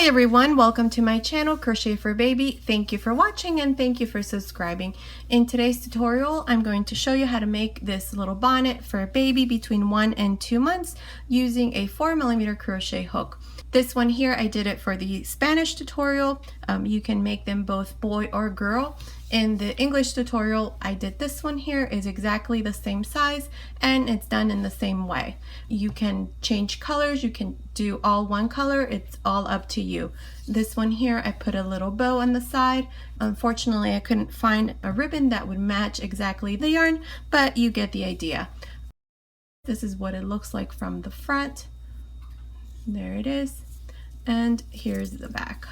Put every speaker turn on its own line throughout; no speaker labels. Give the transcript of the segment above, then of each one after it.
Hi everyone, welcome to my channel Crochet for Baby. Thank you for watching and thank you for subscribing. In today's tutorial, I'm going to show you how to make this little bonnet for a baby between 1 and 2 months using a 4mm crochet hook. This one here, I did it for the Spanish tutorial. You can make them both boy or girl. In the English tutorial, I did this one here, is exactly the same size and it's done in the same way. You can change colors, you can do all one color, it's all up to you. This one here, I put a little bow on the side. Unfortunately, I couldn't find a ribbon that would match exactly the yarn, but you get the idea. This is what it looks like from the front. There it is. And here's the back.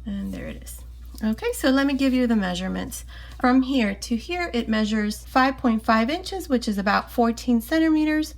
And there it is. Okay, so let me give you the measurements. From here to here, it measures 5.5 inches, which is about 14 centimeters.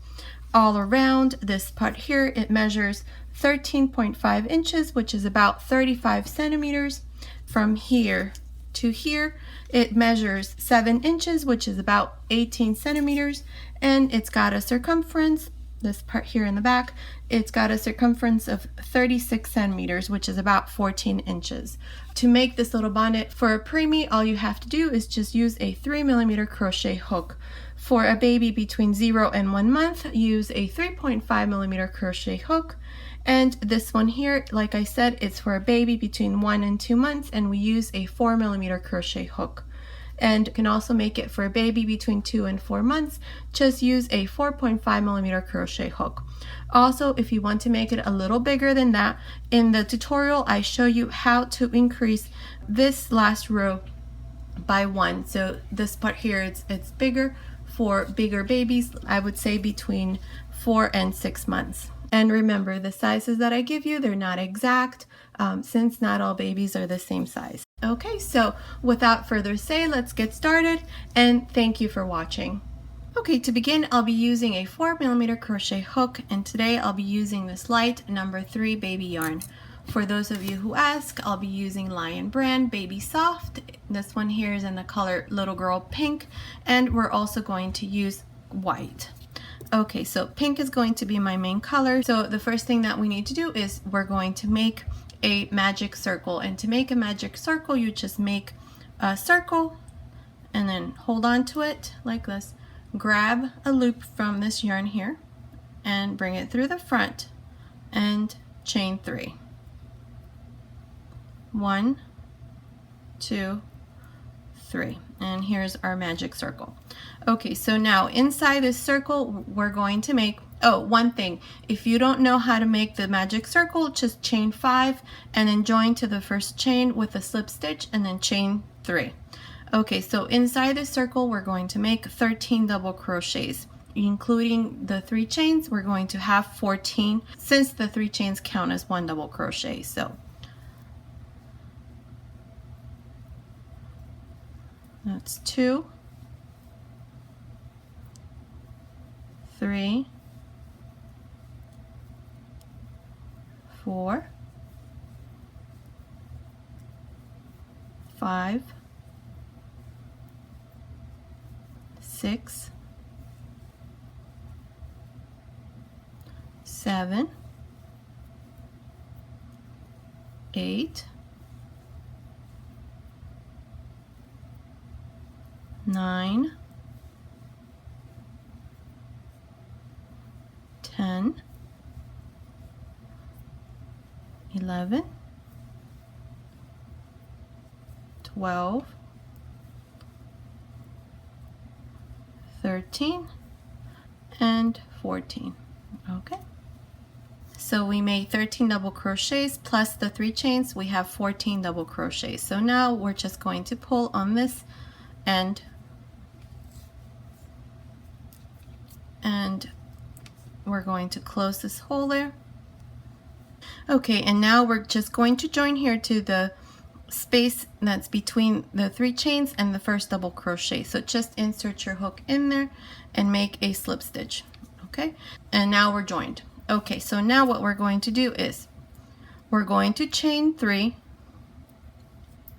All around this part here, it measures 13.5 inches, which is about 35 centimeters. From here to here, it measures 7 inches, which is about 18 centimeters. And it's got a circumference, this part here in the back, it's got a circumference of 36 centimeters, which is about 14 inches. To make this little bonnet for a preemie, all you have to do is just use a 3mm crochet hook. For a baby between 0 and 1 month, use a 3.5mm crochet hook. And this one here, like I said, it's for a baby between 1 and 2 months, and we use a 4mm crochet hook. And you can also make it for a baby between 2 and 4 months. Just use a 4.5mm crochet hook. Also, if you want to make it a little bigger than that, in the tutorial I show you how to increase this last row by 1. So this part here, it's bigger for bigger babies. I would say between 4 and 6 months. And remember, the sizes that I give you, they're not exact, since not all babies are the same size. Okay, so without further say, let's get started, and thank you for watching. Okay, to begin, I'll be using a 4mm crochet hook, and today I'll be using this light number 3 baby yarn. For those of you who ask, I'll be using Lion brand Baby Soft. This one here is in the color Little Girl Pink, and we're also going to use white. Okay, so pink is going to be my main color. So the first thing that we need to do is we're going to make a magic circle. And to make a magic circle, you just make a circle and then hold on to it like this. Grab a loop from this yarn here and bring it through the front and chain 3. 1, 2, 3. And here's our magic circle. Okay, so now inside this circle, we're going to make, oh, one thing, if you don't know how to make the magic circle, just chain 5 and then join to the first chain with a slip stitch and then chain 3. Okay, so inside this circle, we're going to make 13 double crochets. Including the 3 chains, we're going to have 14, since the 3 chains count as 1 double crochet. So that's 2, 3, 4, 5, 6, 7, 8, 9, 10, 11, 12, 13, and 14. Okay. So we made 13 double crochets plus the 3 chains, we have 14 double crochets. So now we're just going to pull on this end and we're going to close this hole there. Okay, and now we're just going to join here to the space that's between the 3 chains and the first double crochet. So just insert your hook in there and make a slip stitch. Okay, and now we're joined. Okay, so now what we're going to do is we're going to chain 3,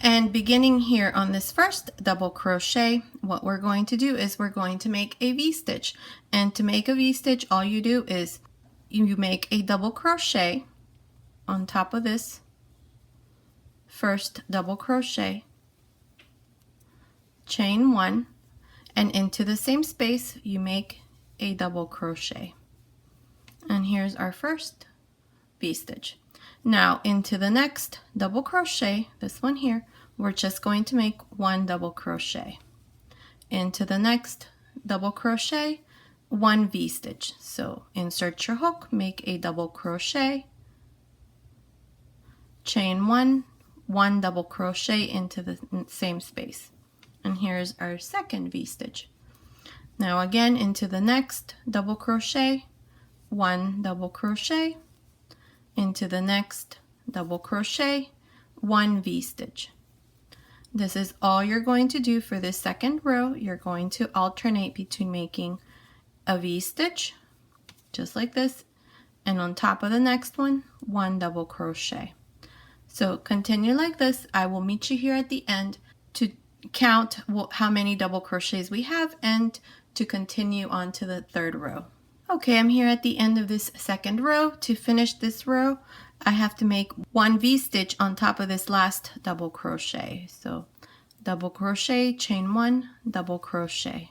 and beginning here on this first double crochet, what we're going to do is we're going to make a V-stitch. And to make a V-stitch, all you do is you make a double crochet on top of this first double crochet, chain 1, and into the same space you make a double crochet. And here's our first V-stitch. Now into the next double crochet, this one here, we're just going to make 1 double crochet. Into the next double crochet, 1 V-stitch. So insert your hook, make a double crochet, chain 1, 1 double crochet into the same space. And here's our second V-stitch. Now again into the next double crochet, 1 double crochet, into the next double crochet, 1 V-stitch. This is all you're going to do for this second row. You're going to alternate between making a V-stitch, just like this, and on top of the next one, 1 double crochet. So continue like this. I will meet you here at the end to count how many double crochets we have and to continue on to the third row. Okay, I'm here at the end of this second row. To finish this row, I have to make 1 V-stitch on top of this last double crochet. So double crochet, chain 1, double crochet.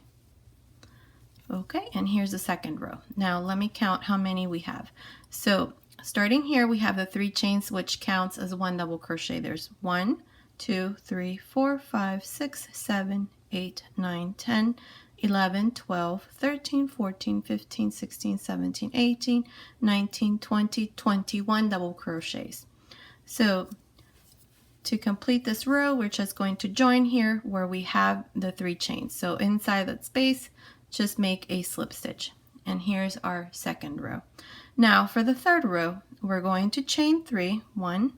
Okay, and here's the second row. Now let me count how many we have. So starting here, we have the 3 chains, which counts as 1 double crochet. There's 1, 2, 3, 4, 5, 6, 7, 8, 9, 10, 11, 12, 13, 14, 15, 16, 17, 18, 19, 20, 21 double crochets. So to complete this row, we're just going to join here where we have the 3 chains. So inside that space, just make a slip stitch. And here's our second row. Now for the third row, we're going to chain 3, 1,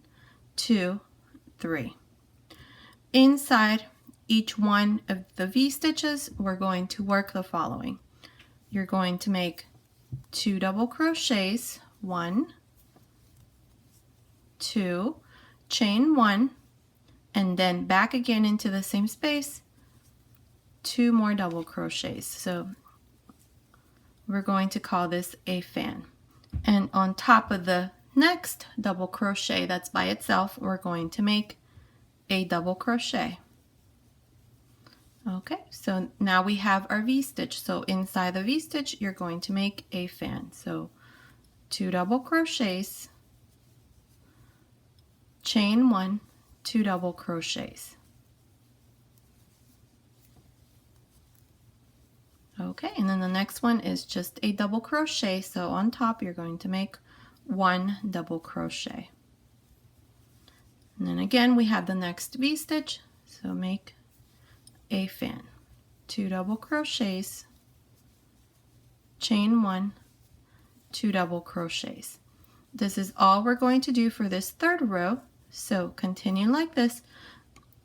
2, 3. Inside each one of the V-stitches, we're going to work the following. You're going to make 2 double crochets, 1, 2, chain 1, and then back again into the same space, 2 more double crochets. So we're going to call this a fan. And on top of the next double crochet that's by itself, we're going to make a double crochet. Okay, so now we have our V-stitch. So inside the V-stitch, you're going to make a fan. So 2 double crochets, chain 1, 2 double crochets. Okay, and then the next one is just a double crochet. So on top, you're going to make 1 double crochet. And then again, we have the next V-stitch. So make a fan, 2 double crochets, chain 1, 2 double crochets. This is all we're going to do for this third row. So continue like this.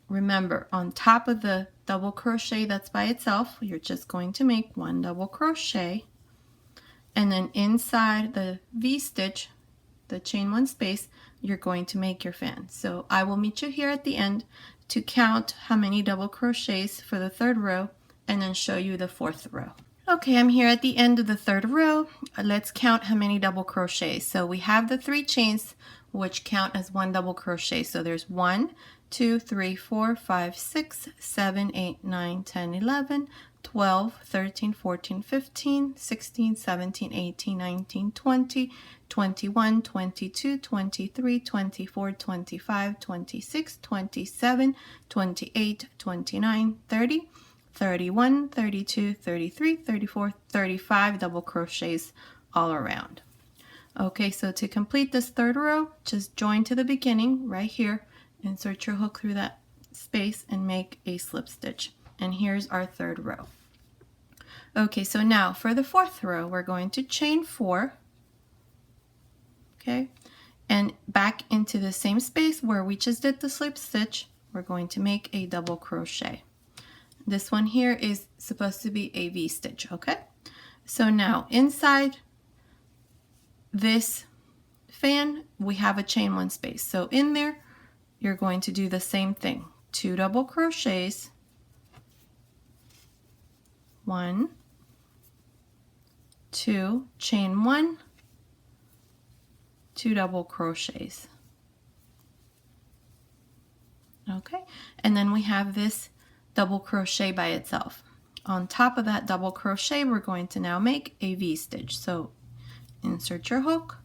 Remember, on top of the double crochet that's by itself, you're just going to make 1 double crochet, and then inside the V-stitch, the chain 1 space, you're going to make your fan. So I will meet you here at the end to count how many double crochets for the third row and then show you the fourth row. Okay, I'm here at the end of the third row. Let's count how many double crochets. So we have the 3 chains, which count as 1 double crochet. So there's 1, 2, 3, 4, 5, 6, 7, 8, 9, 10, 11, 12, 13, 14, 15, 16, 17, 18, 19, 20, 21, 22, 23, 24, 25, 26, 27, 28, 29, 30, 31, 32, 33, 34, 35 double crochets all around. Okay, so to complete this third row, just join to the beginning right here, insert your hook through that space and make a slip stitch. And here's our third row. Okay, so now for the fourth row, we're going to chain 4, okay, and back into the same space where we just did the slip stitch, we're going to make a double crochet. This one here is supposed to be a V-stitch, okay? So now inside this fan, we have a chain 1 space. So in there, you're going to do the same thing. 2 double crochets, 1, 2, chain 1, 2 double crochets. Okay, and then we have this double crochet by itself. On top of that double crochet, we're going to now make a V-stitch. So insert your hook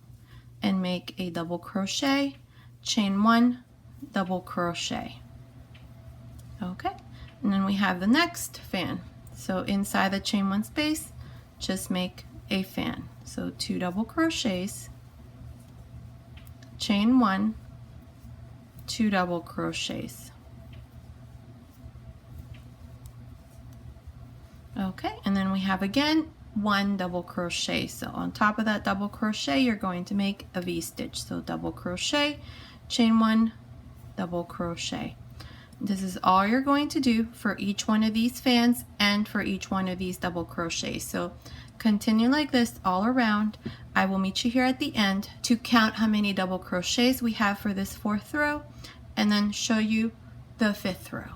and make a double crochet, chain 1, double crochet. Okay, and then we have the next fan. So inside the chain 1 space, just make a fan. So 2 double crochets, chain 1, 2 double crochets. Okay, and then we have again 1 double crochet. So on top of that double crochet, you're going to make a V-stitch. So double crochet, chain 1, double crochet. This is all you're going to do for each one of these fans and for each one of these double crochets. So continue like this all around. I will meet you here at the end to count how many double crochets we have for this 4th row and then show you the 5th row.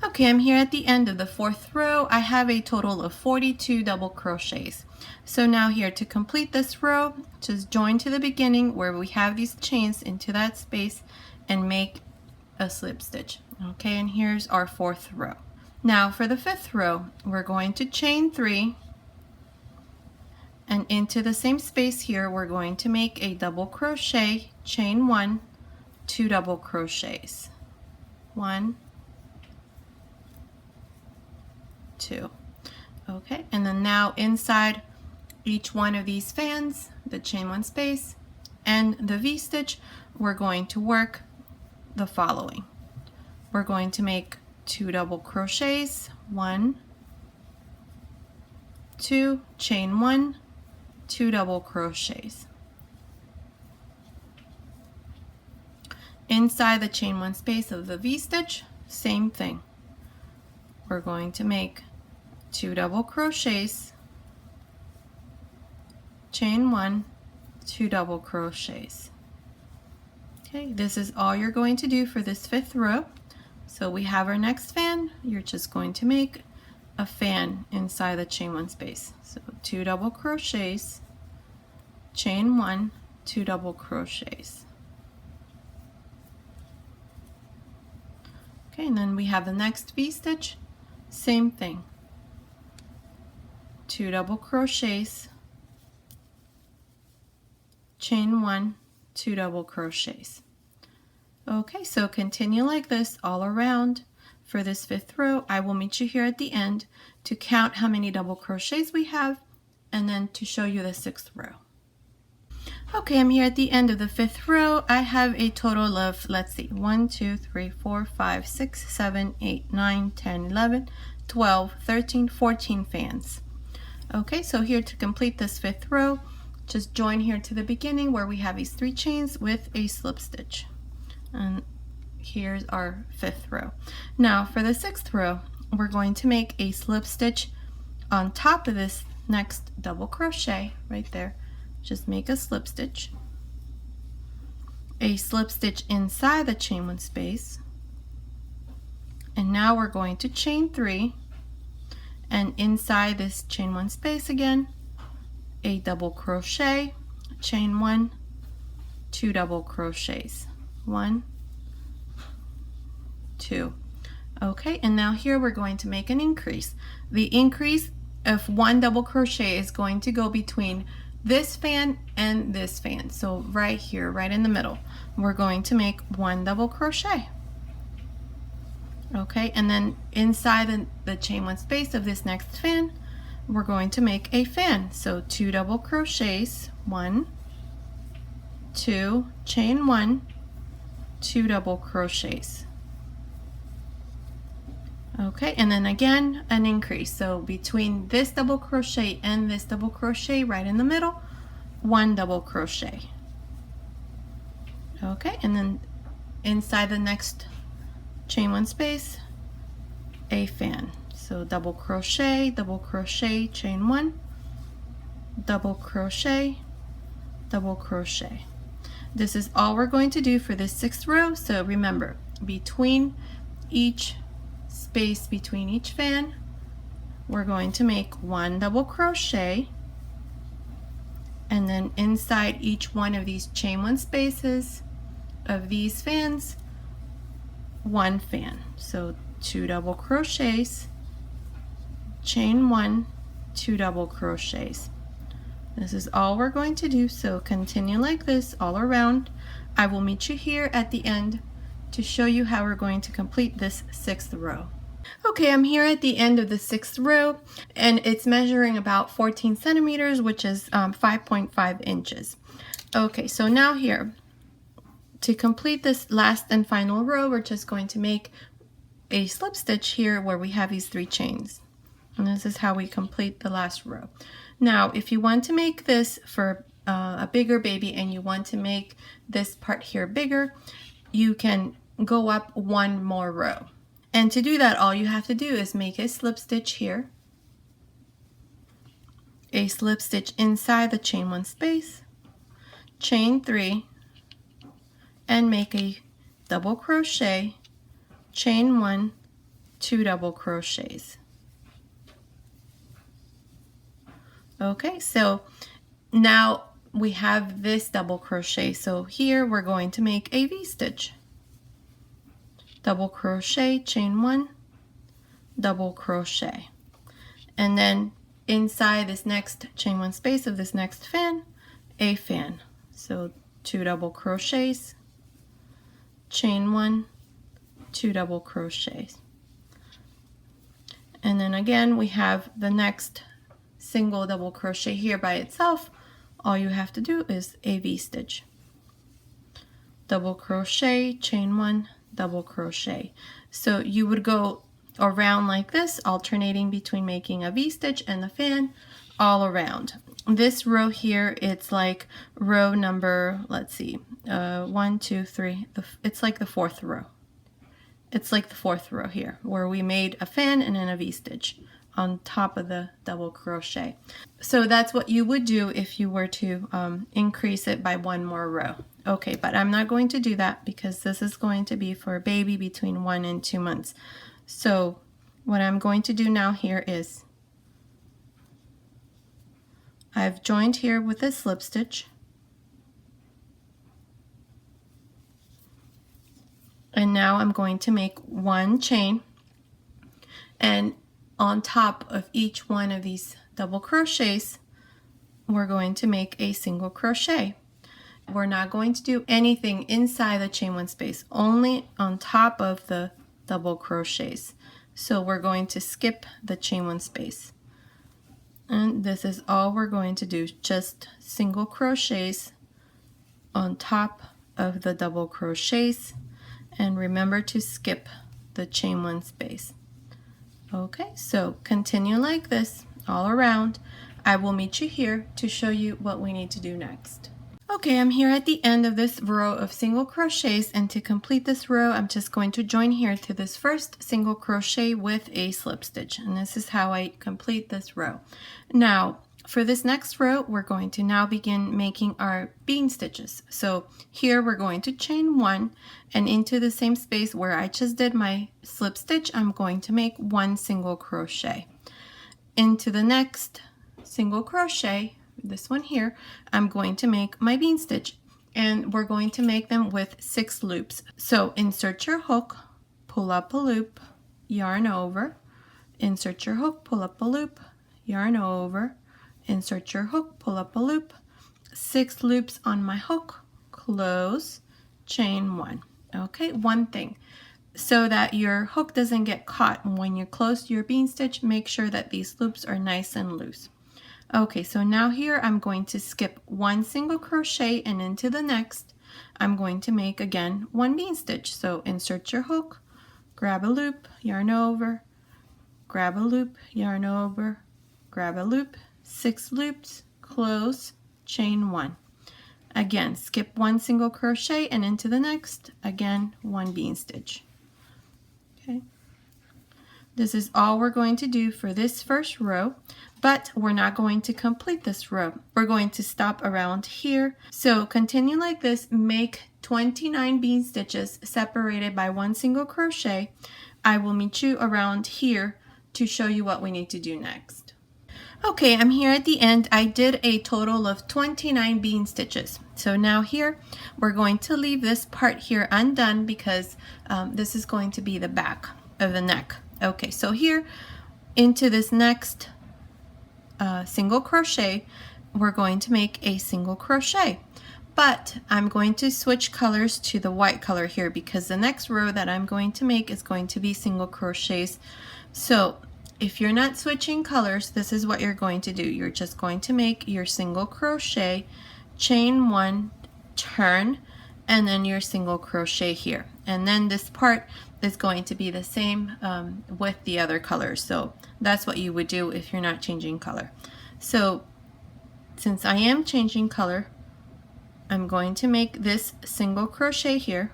Okay, I'm here at the end of the 4th row. I have a total of 42 double crochets. So now here to complete this row, just join to the beginning where we have these chains into that space and make a slip stitch. Okay, and here's our 4th row. Now for the 5th row, we're going to chain 3, and into the same space here, we're going to make a double crochet, chain 1, 2 double crochets. 1, 2. Okay, and then now inside each one of these fans, the chain 1 space and the V-stitch, we're going to work the following. We're going to make 2 double crochets, 1, 2, chain 1, 2 double crochets. Inside the chain 1 space of the V-stitch, same thing. We're going to make 2 double crochets, chain 1, 2 double crochets. Okay, this is all you're going to do for this 5th row. So we have our next fan. You're just going to make a fan inside the chain 1 space. So 2 double crochets, chain 1, 2 double crochets. Okay, and then we have the next V-stitch, same thing. 2 double crochets, chain 1, 2 double crochets. Okay, so continue like this all around. For this 5th row, I will meet you here at the end to count how many double crochets we have and then to show you the 6th row. Okay, I'm here at the end of the 5th row. I have a total of, let's see, 1, 2, 3, 4, 5, 6, 7, 8, 9, 10, 11, 12, 13, 14 fans. Okay, so here to complete this 5th row, just join here to the beginning where we have these 3 chains with a slip stitch. And here's our 5th row. Now for the 6th row, we're going to make a slip stitch on top of this next double crochet right there. Just make a slip stitch inside the chain 1 space, and now we're going to chain 3, and inside this chain 1 space again, a double crochet, chain 1, 2 double crochets. 1, 2. Okay, and now here we're going to make an increase. The increase of 1 double crochet is going to go between this fan and this fan. So right here, right in the middle, we're going to make 1 double crochet. Okay, and then inside the chain 1 space of this next fan, we're going to make a fan. So 2 double crochets, 1, 2, chain 1, 2 double crochets. Okay, and then again an increase. So between this double crochet and this double crochet right in the middle, 1 double crochet. Okay, and then inside the next chain 1 space, a fan. So double crochet, chain 1, double crochet, double crochet. This is all we're going to do for this 6th row. So remember, between each space between each fan, we're going to make 1 double crochet, and then inside each one of these chain one spaces of these fans, one fan. So 2 double crochets, chain 1, 2 double crochets. This is all we're going to do, so continue like this all around. I will meet you here at the end to show you how we're going to complete this 6th row. Okay, I'm here at the end of the 6th row, and it's measuring about 14 centimeters, which is 5.5 inches. Okay, so now here, to complete this last and final row, we're just going to make a slip stitch here where we have these 3 chains. And this is how we complete the last row. Now, if you want to make this for a bigger baby and you want to make this part here bigger, you can go up 1 more row. And to do that, all you have to do is make a slip stitch here, a slip stitch inside the chain 1 space, chain 3, and make a double crochet, chain 1, 2 double crochets. Okay, so now we have this double crochet. So here we're going to make a V-stitch. Double crochet, chain 1, double crochet. And then inside this next chain 1 space of this next fan, a fan. So 2 double crochets, chain 1, 2 double crochets. And then again we have the next single double crochet here by itself. All you have to do is a V-stitch. Double crochet, chain 1, double crochet. So you would go around like this, alternating between making a V-stitch and the fan all around. This row here, it's like row number, let's see, 1, 2, 3, it's like the 4th row. It's like the 4th row here, where we made a fan and then a V-stitch on top of the double crochet. So that's what you would do if you were to increase it by 1 more row. Okay, but I'm not going to do that because this is going to be for a baby between 1 and 2 months. So what I'm going to do now here is I've joined here with a slip stitch, and now I'm going to make 1 chain, and on top of each one of these double crochets we're going to make a single crochet. We're not going to do anything inside the chain 1 space, only on top of the double crochets. So we're going to skip the chain 1 space, and this is all we're going to do, just single crochets on top of the double crochets, and remember to skip the chain 1 space. Okay, so continue like this all around. I will meet you here to show you what we need to do next. Okay, I'm here at the end of this row of single crochets, and to complete this row I'm just going to join here to this first single crochet with a slip stitch, and this is how I complete this row. Now for this next row we're going to now begin making our bean stitches. So here we're going to chain 1, and into the same space where I just did my slip stitch I'm going to make 1 single crochet. Into the next single crochet, this one here, I'm going to make my bean stitch, and we're going to make them with 6 loops. So insert your hook, pull up a loop, yarn over, insert your hook, pull up a loop, yarn over, insert your hook, pull up a loop, 6 loops on my hook, close, chain 1. Okay, one thing, so that your hook doesn't get caught when you close your bean stitch, make sure that these loops are nice and loose. Okay, so now here I'm going to skip 1 single crochet, and into the next I'm going to make again 1 bean stitch. So insert your hook, grab a loop, yarn over, grab a loop, yarn over, grab a loop, 6 loops, close, chain 1. Again, skip 1 single crochet, and into the next again 1 bean stitch. Okay, this is all we're going to do for this first row, but we're not going to complete this row. We're going to stop around here. So continue like this, make 29 bean stitches separated by 1 single crochet. I will meet you around here to show you what we need to do next. Okay, I'm here at the end. I did a total of 29 bean stitches. So now here, we're going to leave this part here undone because this is going to be the back of the neck. Okay, so here into this next single crochet, we're going to make a single crochet. But I'm going to switch colors to the white color here because the next row that I'm going to make is going to be single crochets. So if you're not switching colors, this is what you're going to do. You're just going to make your single crochet, chain 1, turn, and then your single crochet here. And then this part is going to be the same with the other colors. So that's what you would do if you're not changing color. So since I am changing color, I'm going to make this single crochet here.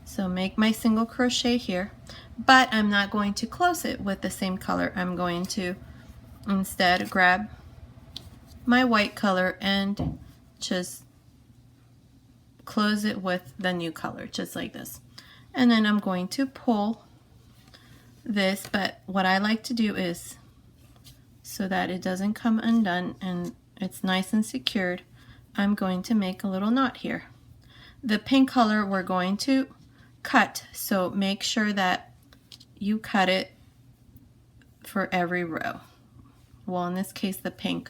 So make my single crochet here, but I'm not going to close it with the same color. I'm going to instead grab my white color and just close it with the new color, just like this. And then I'm going to pull this, but what I like to do is, so that it doesn't come undone and it's nice and secured, I'm going to make a little knot here. The pink color we're going to cut, so make sure that you cut it for every row. Well, in this case the pink,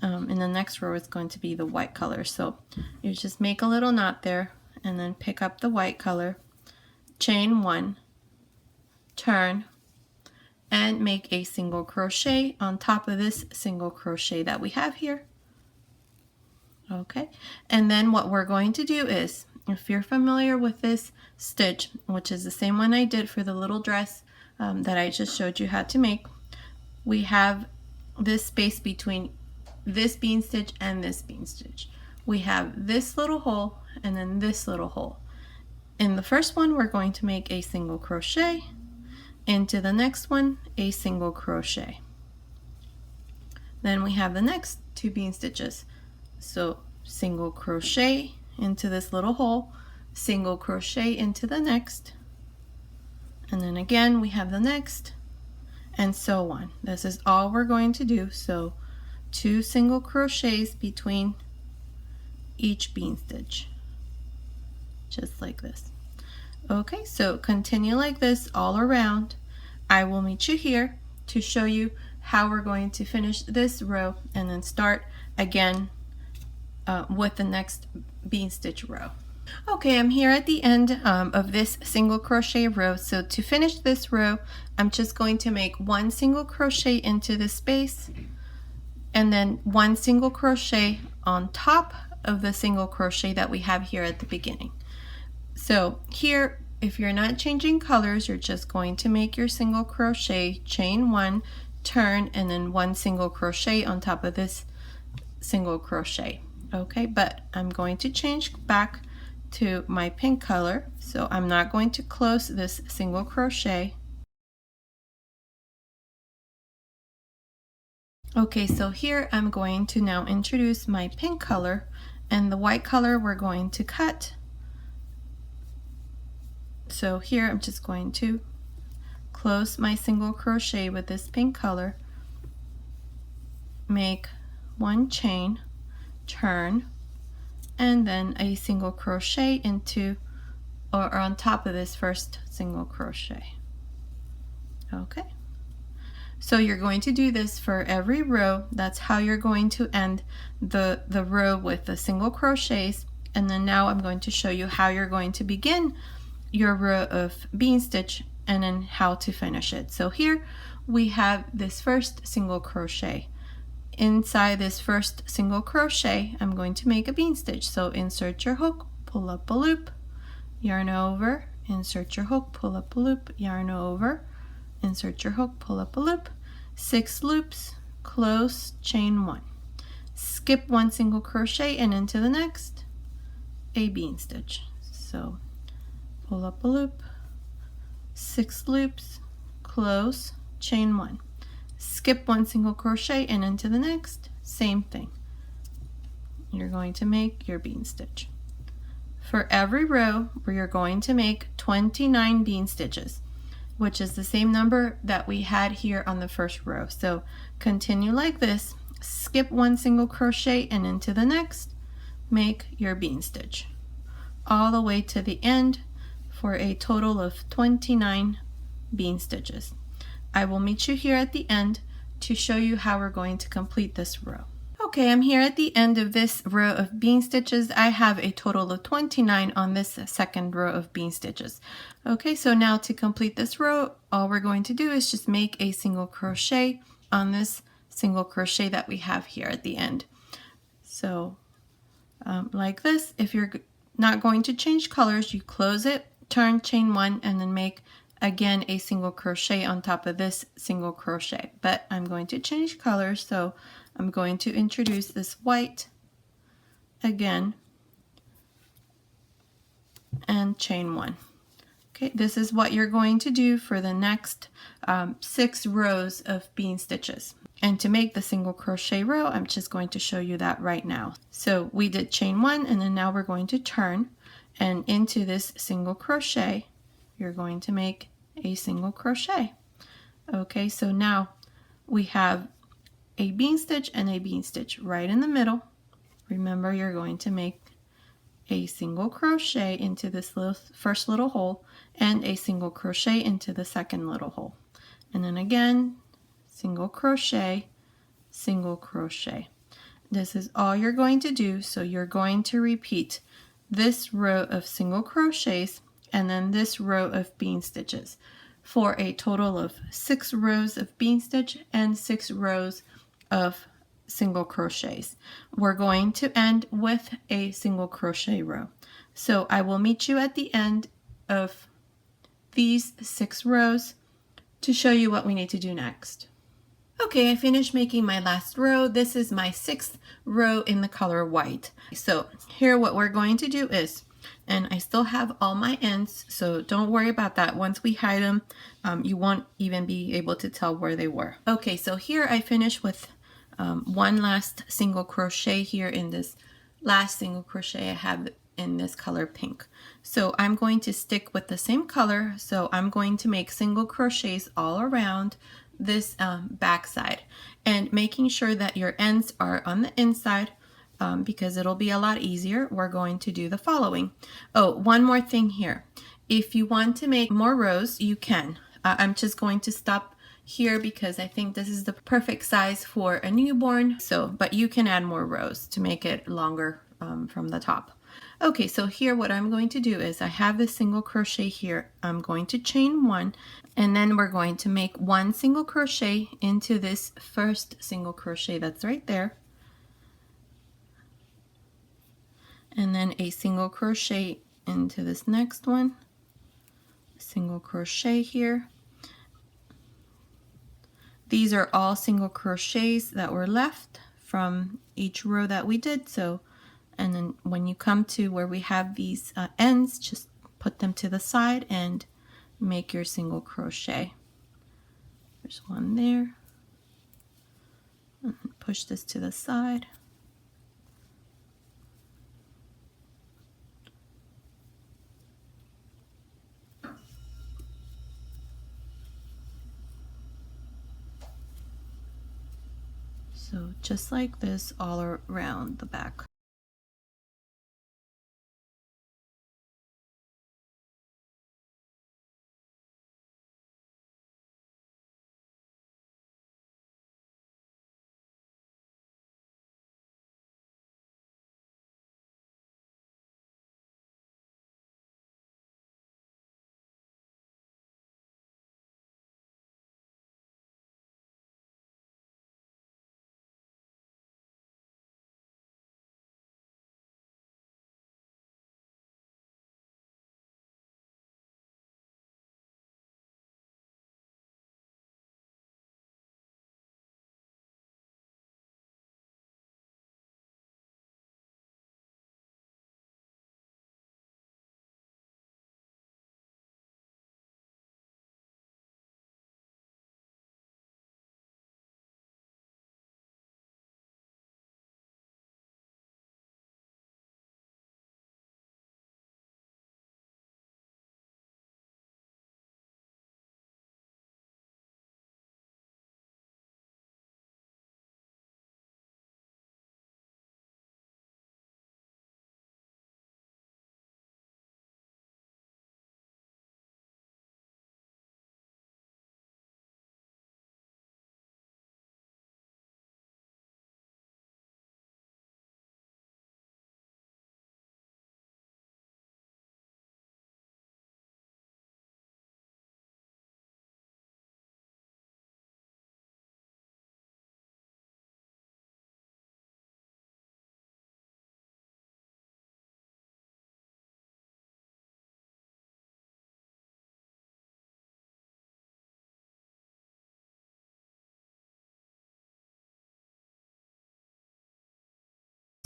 in the next row is going to be the white color. So you just make a little knot there and then pick up the white color, chain 1, turn, and make a single crochet on top of this single crochet that we have here. Okay, and then what we're going to do is, if you're familiar with this stitch, which is the same one I did for the little dress that I just showed you how to make, we have this space between this bean stitch and this bean stitch. We have this little hole and then this little hole. In the first one, we're going to make a single crochet. Into the next one, a single crochet. Then we have the next 2 bean stitches. So single crochet into this little hole, single crochet into the next, and then again we have the next, and so on. This is all we're going to do. So 2 single crochets between each bean stitch, just like this. Okay, so continue like this all around. I will meet you here to show you how we're going to finish this row and then start again with the next bean stitch row. Okay, I'm here at the end of this single crochet row. So to finish this row, I'm just going to make 1 single crochet into the space and then 1 single crochet on top of the single crochet that we have here at the beginning. So here, if you're not changing colors, you're just going to make your single crochet, chain 1, turn, and then 1 single crochet on top of this single crochet. Okay, but I'm going to change back to my pink color, so I'm not going to close this single crochet. Okay, so here I'm going to now introduce my pink color, and the white color we're going to cut. So here I'm just going to close my single crochet with this pink color, make 1 chain, turn, and then a single crochet into or on top of this first single crochet. Okay, so you're going to do this for every row. That's how you're going to end the row with the single crochets. And then now I'm going to show you how you're going to begin your row of bean stitch and then how to finish it. So here we have this first single crochet. Inside this first single crochet, I'm going to make a bean stitch. So insert your hook, pull up a loop, yarn over, insert your hook, pull up a loop, yarn over, insert your hook, pull up a loop, 6 loops, close, chain 1, skip 1 single crochet and into the next, a bean stitch. So pull up a loop, 6 loops, close, chain 1, skip 1 single crochet and into the next, same thing. You're going to make your bean stitch. For every row, you're going to make 29 bean stitches. which is the same number that we had here on the first row. So continue like this, skip one single crochet and into the next, make your bean stitch all the way to the end for a total of 29 bean stitches. I will meet you here at the end to show you how we're going to complete this row. Okay, I'm here at the end of this row of bean stitches. I have a total of 29 on this second row of bean stitches. Okay, so now to complete this row, all we're going to do is just make a single crochet on this single crochet that we have here at the end. So like this, if you're not going to change colors, you close it, turn, chain one, and then make again a single crochet on top of this single crochet. But I'm going to change colors, so I'm going to introduce this white again and chain one. Okay, this is what you're going to do for the next 6 rows of bean stitches. And to make the single crochet row, I'm just going to show you that right now. So we did chain one, and then now we're going to turn, and into this single crochet, you're going to make a single crochet. Okay, so now we have a bean stitch and a bean stitch right in the middle. Remember, you're going to make a single crochet into this first little hole and a single crochet into the second little hole, and then again single crochet, single crochet. This is all you're going to do. So you're going to repeat this row of single crochets and then this row of bean stitches for a total of 6 rows of bean stitch and 6 rows of single crochets. We're going to end with a single crochet row. So I will meet you at the end of these 6 rows to show you what we need to do next. Okay, I finished making my last row. This is my 6th row in the color white. So here what we're going to do is, and I still have all my ends, so don't worry about that. Once we hide them, you won't even be able to tell where they were. Okay, so here I finished with one last single crochet here in this last single crochet I have in this color pink. So I'm going to stick with the same color. So I'm going to make single crochets all around this back side, and making sure that your ends are on the inside because it'll be a lot easier. We're going to do the following. Oh, one more thing here. If you want to make more rows, you can. I'm just going to stop here because I think this is the perfect size for a newborn. So, but you can add more rows to make it longer from the top. Okay, so here what I'm going to do is I have this single crochet here. I'm going to chain one, and then we're going to make one single crochet into this first single crochet that's right there, and then a single crochet into this next one, single crochet here. These are all single crochets that were left from each row that we did. So, and then when you come to where we have these ends, just put them to the side and make your single crochet. There's one there. And push this to the side. So just like this all around the back.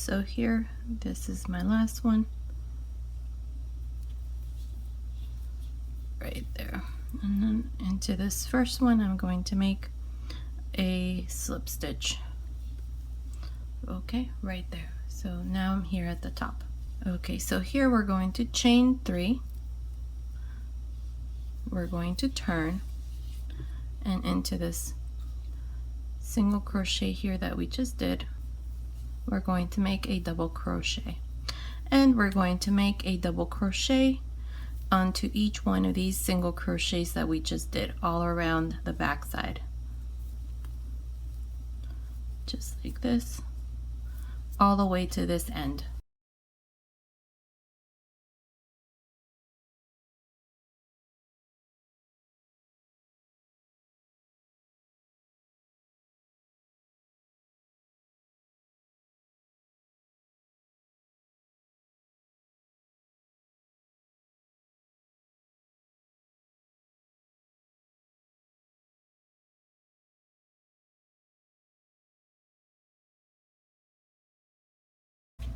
So here, this is my last one right there, and then into this first one I'm going to make a slip stitch. Okay, right there. So now I'm here at the top. Okay, so here we're going to chain 3, we're going to turn, and into this single crochet here that we just did, we're going to make a double crochet, and we're going to make a double crochet onto each one of these single crochets that we just did all around the back side, just like this, all the way to this end.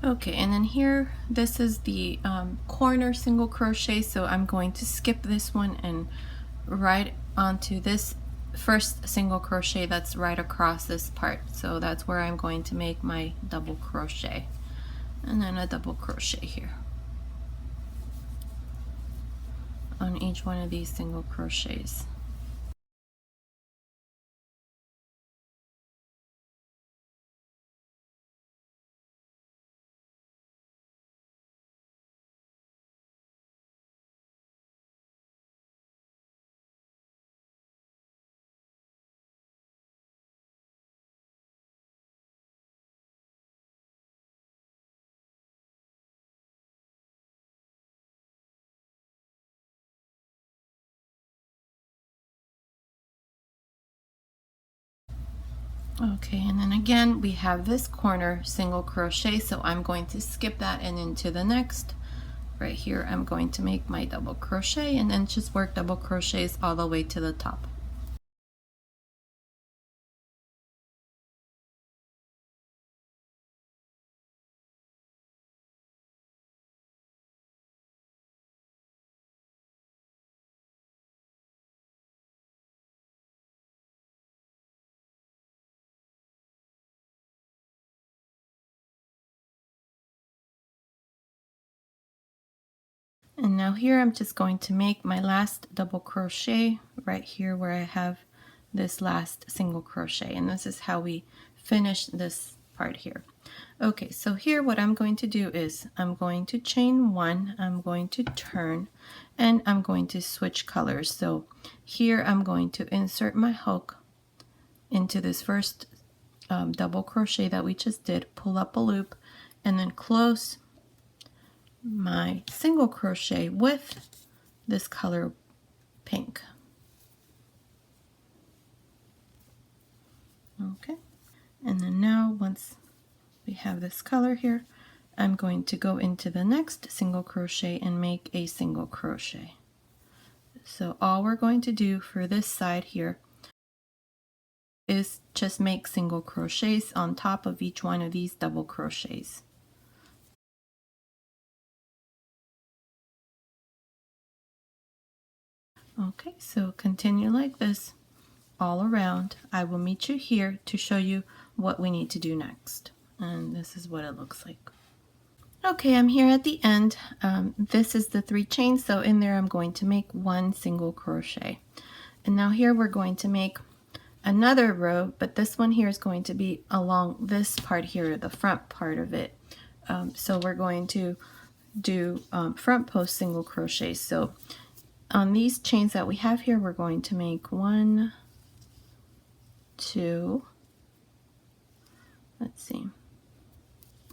Okay, and then here, this is the corner single crochet, so I'm going to skip this one and right onto this first single crochet that's right across this part. So that's where I'm going to make my double crochet, and then a double crochet here on each one of these single crochets. Okay, and then again we have this corner single crochet, so I'm going to skip that and into the next. Right here I'm going to make my double crochet and then just work double crochets all the way to the top. And now here I'm just going to make my last double crochet right here where I have this last single crochet, and this is how we finish this part here. Okay, so here what I'm going to do is I'm going to chain 1, I'm going to turn, and I'm going to switch colors. So here I'm going to insert my hook into this first double crochet that we just did, pull up a loop, and then close my single crochet with this color pink. Okay, and then now once we have this color here, I'm going to go into the next single crochet and make a single crochet. So all we're going to do for this side here is just make single crochets on top of each one of these double crochets. Okay, so continue like this all around. I will meet you here to show you what we need to do next. And this is what it looks like. Okay, I'm here at the end. This is the 3 chains, so in there I'm going to make 1 single crochet. And now here we're going to make another row, but this one here is going to be along this part here, the front part of it. So we're going to do front post single crochets. So on these chains that we have here, we're going to make 1, 2, let's see,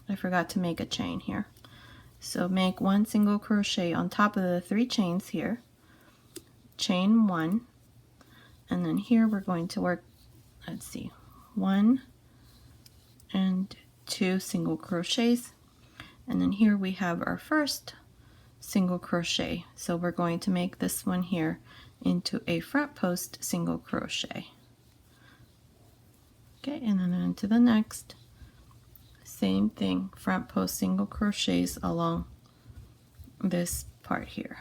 I forgot to make a chain here. So make 1 single crochet on top of the 3 chains here, chain 1, and then here we're going to work, let's see, 1 and 2 single crochets, and then here we have our first single crochet. So we're going to make this one here into a front post single crochet. Okay, and then into the next same thing, front post single crochets along this part here.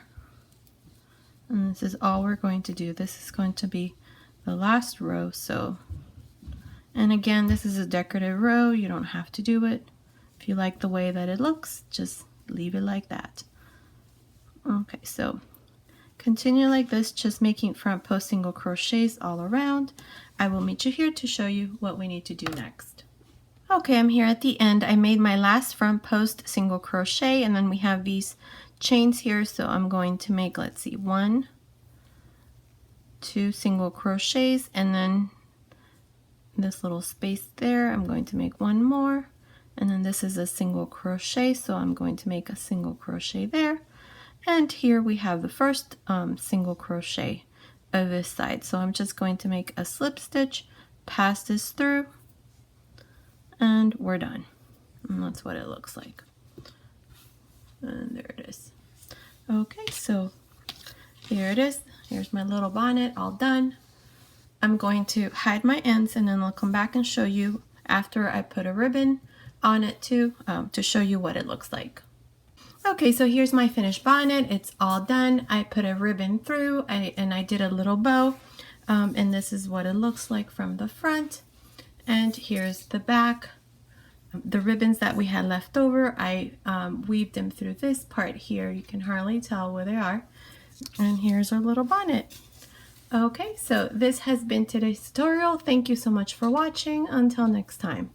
And this is all we're going to do. This is going to be the last row. So, and again, this is a decorative row. You don't have to do it. If you like the way that it looks, just leave it like that. Okay, so continue like this, just making front post single crochets all around. I will meet you here to show you what we need to do next. Okay, I'm here at the end. I made my last front post single crochet, and then we have these chains here, so I'm going to make, let's see, 1, 2 single crochets, and then this little space there, I'm going to make 1 more, and then this is a single crochet, so I'm going to make a single crochet there. And here we have the first single crochet of this side, so I'm just going to make a slip stitch, pass this through, and we're done. And that's what it looks like. And there it is. Okay, so here it is. Here's my little bonnet all done. I'm going to hide my ends, and then I'll come back and show you after I put a ribbon on it too, to show you what it looks like. Okay, so here's my finished bonnet. It's all done. I put a ribbon through, and I did a little bow, and this is what it looks like from the front. And here's the back. The ribbons that we had left over, I weaved them through this part here. You can hardly tell where they are. And here's our little bonnet. Okay, so this has been today's tutorial. Thank you so much for watching. Until next time.